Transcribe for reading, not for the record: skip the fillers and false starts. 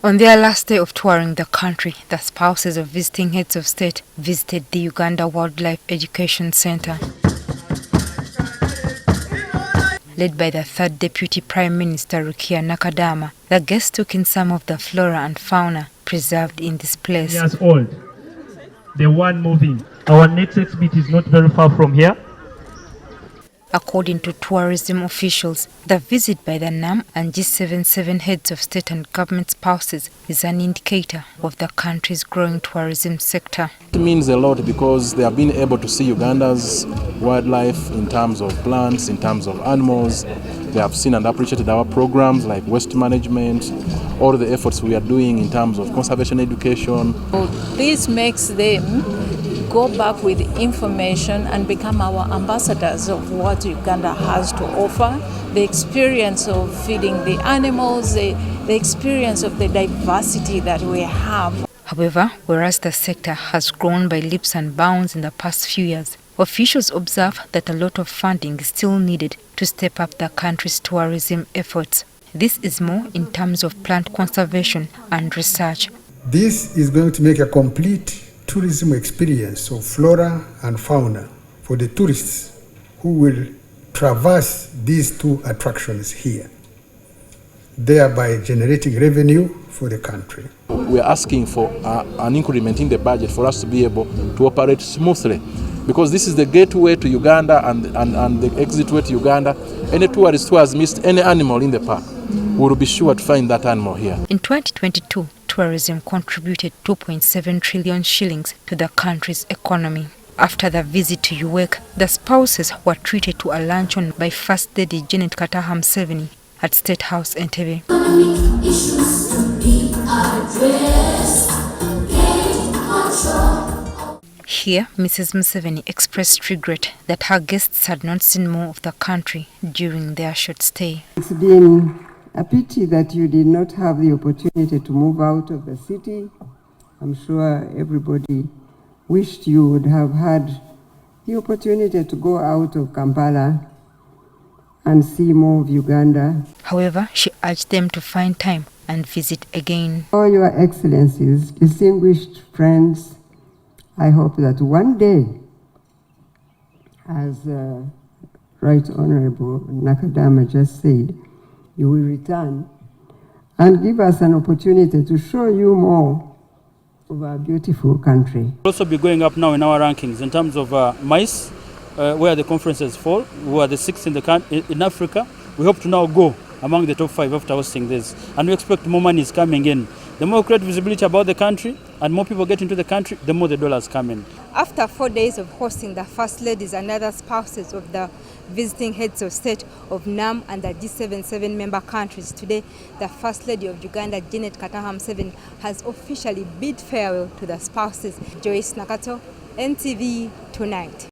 On their last day of touring the country, the spouses of visiting heads of state visited the Uganda Wildlife Education Centre. Led by the third Deputy Prime Minister Rukia Nakadama, the guests took in some of the flora and fauna preserved in this place. Years old, the one moving. Our next exhibit is not very far from here. According to tourism officials, the visit by the NAM and G77 heads of state and government spouses is an indicator of the country's growing tourism sector. It means a lot because they have been able to see Uganda's wildlife in terms of plants, in terms of animals. They have seen and appreciated our programs like waste management, all the efforts we are doing in terms of conservation education. This makes them go back with information and become our ambassadors of what Uganda has to offer, the experience of feeding the animals, the experience of the diversity that we have. However, whereas the sector has grown by leaps and bounds in the past few years, officials observe that a lot of funding is still needed to step up the country's tourism efforts. This is more in terms of plant conservation and research. This is going to make a complete tourism experience of flora and fauna for the tourists who will traverse these two attractions here, thereby generating revenue for the country. We are asking for an increment in the budget for us to be able to operate smoothly, because this is the gateway to Uganda and the exit way to Uganda. Any tourist who has missed any animal in the park will be sure to find that animal here. In 2022, tourism contributed 2.7 trillion shillings to the country's economy. After the visit to UWEC, the spouses were treated to a luncheon by First Lady Janet Kataha Museveni at State House Entebbe. Here, Mrs. Museveni expressed regret that her guests had not seen more of the country during their short stay. It's been a pity that you did not have the opportunity to move out of the city. I'm sure everybody wished you would have had the opportunity to go out of Kampala and see more of Uganda. However, she urged them to find time and visit again. All your excellencies, distinguished friends, I hope that one day, as Right Honorable Nakadama just said, you will return and give us an opportunity to show you more of our beautiful country. We'll also be going up now in our rankings in terms of mice, where the conferences fall. We are the 6th in Africa. We hope to now go among the top 5 after hosting this. And we expect more money is coming in. The more we create visibility about the country and more people get into the country, the more the dollars come in. After 4 days of hosting the First Ladies and other spouses of the visiting heads of state of NAM and the G77 member countries, today the First Lady of Uganda, Janet Kataha Museveni, has officially bid farewell to the spouses. Joyce Nakato, NTV Tonight.